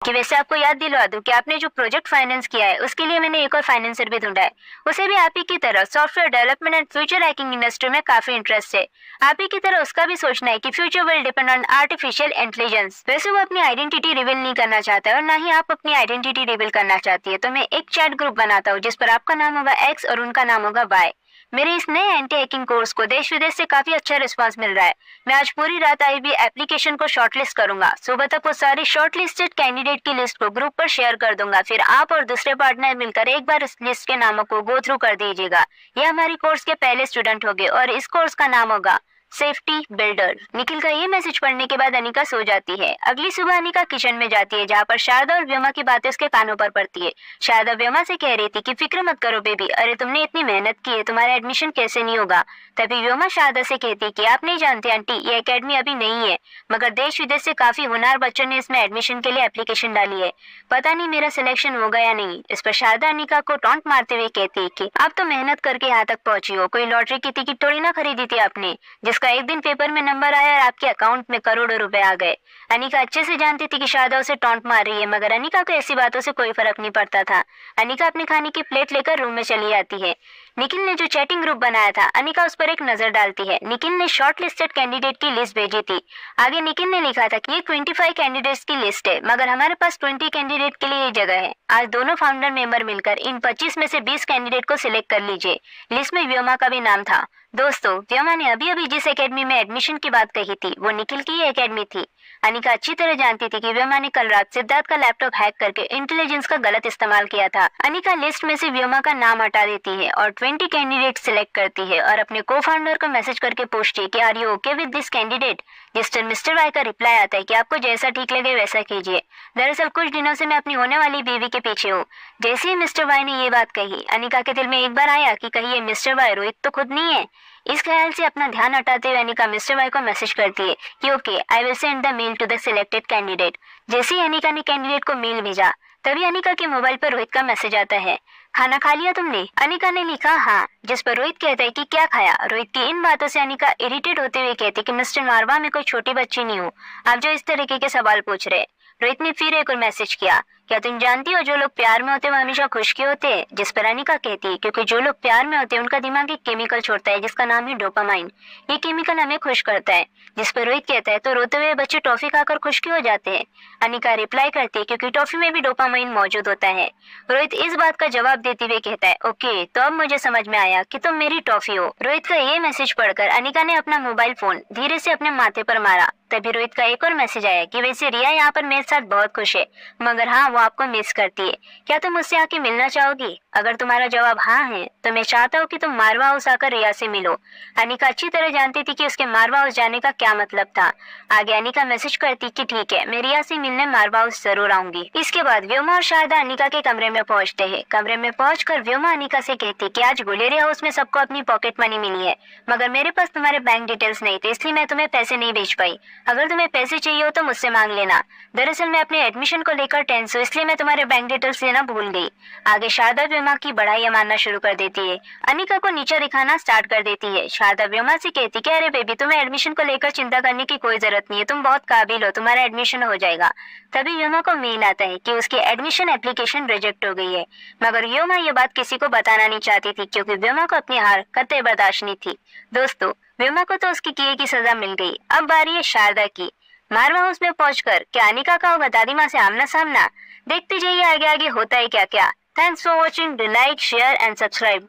कि वैसे आपको याद दिलवा दूं कि आपने जो प्रोजेक्ट फाइनेंस किया है उसके लिए मैंने एक और फाइनेंसर भी ढूंढा है। उसे भी आप ही की तरह software development and future hacking industry में काफी इंटरेस्ट है। आप ही की तरह उसका भी सोचना है कि future will depend on artificial intelligence. वैसे वो अपनी आइडेंटिटी रिवील नहीं करना चाहता है और ना ही आप अपनी आइडेंटिटी रिवील करना चाहती है, तो मैं एक चैट ग्रुप बनाता हूँ जिस पर आपका नाम होगा एक्स और उनका नाम होगा वाई। मेरे इस नए एंटी हैकिंग कोर्स को देश विदेश से काफी अच्छा रिस्पांस मिल रहा है। मैं आज पूरी रात आई भी एप्लीकेशन को शॉर्टलिस्ट करूंगा। सुबह तक वो सारी शॉर्टलिस्टेड कैंडिडेट की लिस्ट को ग्रुप पर शेयर कर दूंगा। फिर आप और दूसरे पार्टनर मिलकर एक बार इस लिस्ट के नामों को गो थ्रू कर दीजिएगा। ये हमारी कोर्स के पहले स्टूडेंट होंगे और इस कोर्स का नाम होगा सेफ्टी बिल्डर। निखिल का ये मैसेज पढ़ने के बाद अनिका सो जाती है। अगली सुबह अनिका किचन में जाती है जहाँ पर शारदा और व्योमा की बातें उसके कानों पर पड़ती है। शारदा व्योमा से कह रही थी कि फिक्र मत करो बेबी, अरे तुमने इतनी मेहनत की है, तुम्हारा एडमिशन कैसे नहीं होगा। तभी व्योमा शारदा से कहती कि आप नहीं जानते आंटी, ये एकेडमी अभी नहीं है, मगर देश विदेश से काफी होनहार बच्चों ने इसमें एडमिशन के लिए एप्लीकेशन डाली है। पता नहीं मेरा सिलेक्शन होगा या नहीं। इस पर शारदा अनिका को टॉन्ट मारते हुए कहती है कि आप तो मेहनत करके यहाँ तक पहुंची हो, कोई लॉटरी की टिकट थोड़ी ना खरीदी थी आपने जिसका एक दिन पेपर में नंबर आया और आपके अकाउंट में करोड़ों रुपए आ गए। अनिका अच्छे से जानती थी कि शारदा उसे टॉन्ट मार रही है, मगर अनिका को ऐसी बातों से कोई फर्क नहीं पड़ता था। अनिका अपने खाने की प्लेट लेकर रूम में चली आती है। निखिल ने जो चैटिंग ग्रुप बनाया था, अनिका उस पर एक नजर डालती है। निखिल ने शॉर्ट लिस्टेड कैंडिडेट की लिस्ट भेजी थी। आगे निखिल ने लिखा था कि ये 25 कैंडिडेट्स की लिस्ट है, मगर हमारे पास 20 कैंडिडेट के लिए जगह है। आज दोनों फाउंडर मेंबर मिलकर इन 25 में से 20 कैंडिडेट को सिलेक्ट कर लीजिए। लिस्ट में व्योमा का भी नाम था। दोस्तों, व्योमा ने अभी अभी जिस एकेडमी में एडमिशन की बात कही थी वो निखिल की ही एकेडमी थी। अनिका अच्छी तरह जानती थी कि व्योमा ने कल रात सिद्धार्थ का लैपटॉप हैक करके इंटेलिजेंस का गलत इस्तेमाल किया था। अनिका लिस्ट में से व्योमा का नाम हटा देती है और 20 कैंडिडेट सिलेक्ट करती है और अपने को फाउंडर को मैसेज करके पूछती है कि are you okay with this candidate. जिस पर मिस्टर वाई का रिप्लाई आता है कि आपको जैसा ठीक लगे वैसा कीजिए। दरअसल कुछ दिनों से मैं अपनी होने वाली बीवी के पीछे हूँ। जैसे ही मिस्टर वाई ने ये बात कही, अनिका के दिल में एक बार आया कि कहीं ये मिस्टर वाई रोहित तो खुद नहीं है। इस ख्याल से अपना ध्यान हटाते हुए अनिका मिस्टर वाई को मैसेज करती है कि okay, I will send the mail to the selected candidate. जैसे ही अनिका ने कैंडिडेट को मेल भेजा, तभी अनिका के मोबाइल पर रोहित का मैसेज आता है, खाना खा लिया तुमने? अनिका ने लिखा हाँ, जिस पर रोहित कहता है कि क्या खाया। रोहित की इन बातों से अनिका इरिटेट होते हुए कहती कि मिस्टर मारवा, मैं कोई छोटी बच्ची नहीं हूँ, आप जो इस तरीके के सवाल पूछ रहे। रोहित ने फिर एक और मैसेज किया, क्या तुम जानती हो जो लोग प्यार में होते हैं वो हमेशा खुश क्यों होते हैं? जिस पर अनिका कहती है क्योंकि जो लोग प्यार में होते हैं उनका दिमाग एक केमिकल छोड़ता है जिसका नाम है डोपामाइन। ये केमिकल हमें खुश करता है। जिस पर रोहित कहता है तो रोते हुए बच्चे टॉफी खाकर खुश क्यों हो जाते हैं? अनिका रिप्लाई करती है क्योंकि टॉफी में भी डोपामाइन मौजूद होता है। रोहित इस बात का जवाब देते हुए कहता है ओके, तो अब मुझे समझ में आया कि तुम मेरी टॉफी हो। रोहित का ये मैसेज पढ़कर अनिका ने अपना मोबाइल फोन धीरे से अपने माथे पर मारा। तभी रोहित का एक और मैसेज आया कि वैसे रिया यहाँ पर मेरे साथ बहुत खुश है, मगर हाँ, वो आपको मिस करती है। क्या तुम उससे आके मिलना चाहोगी? अगर तुम्हारा जवाब हाँ है तो मैं चाहता हूँ कि तुम मारवा हाउस आकर रिया से मिलो। अनिका अच्छी तरह जानती थी कि उसके मारवा हाउस जाने का क्या मतलब था। आगे अनिका मैसेज करती कि ठीक है, मैं रिया से मिलने मारवा हाउस जरूर आऊंगी। इसके बाद व्योमा और शारदा अनिका के कमरे में पहुंचते हैं। कमरे में पहुंचकर व्योमा अनिका से कहती कि आज गुलेरिया हाउस में सबको अपनी पॉकेट मनी मिली है, मगर मेरे पास तुम्हारे बैंक डिटेल्स नहीं थे, इसलिए मैं तुम्हें पैसे नहीं भेज पाई। अगर तुम्हें पैसे चाहिए हो तो मुझसे मांग लेना। दरअसल मैं अपने एडमिशन को लेकर टेंस हूँ, इसलिए मैं तुम्हारे बैंक डिटेल्स लेना भूल गई। आगे शारदा व्योमा की बढ़ाई मानना शुरू कर देती है। अनिका को नीचा दिखाना स्टार्ट कर देती है। शारदा व्योमा से कहती कि अरे बेबी, तुम्हें एडमिशन को लेकर चिंता करने की कोई जरूरत नहीं है, तुम बहुत काबिल हो, तुम्हारा एडमिशन हो जाएगा। तभी व्योमा को मेल आता है कि उसकी एडमिशन एप्लीकेशन रिजेक्ट हो गई है, मगर व्योमा ये बात किसी को बताना नहीं चाहती थी क्योंकि व्योमा को अपनी हार कतई बर्दाश्त नहीं थी। दोस्तों, व्योमा को तो उसकी किए की सजा मिल गई। अब बारी है शारदा की। मारवा हाउस में पहुंचकर क्या अनिका का होगा दादी माँ से आमना सामना? देखते जाइए आगे आगे होता है क्या क्या। Thanks for watching, do like, share and subscribe.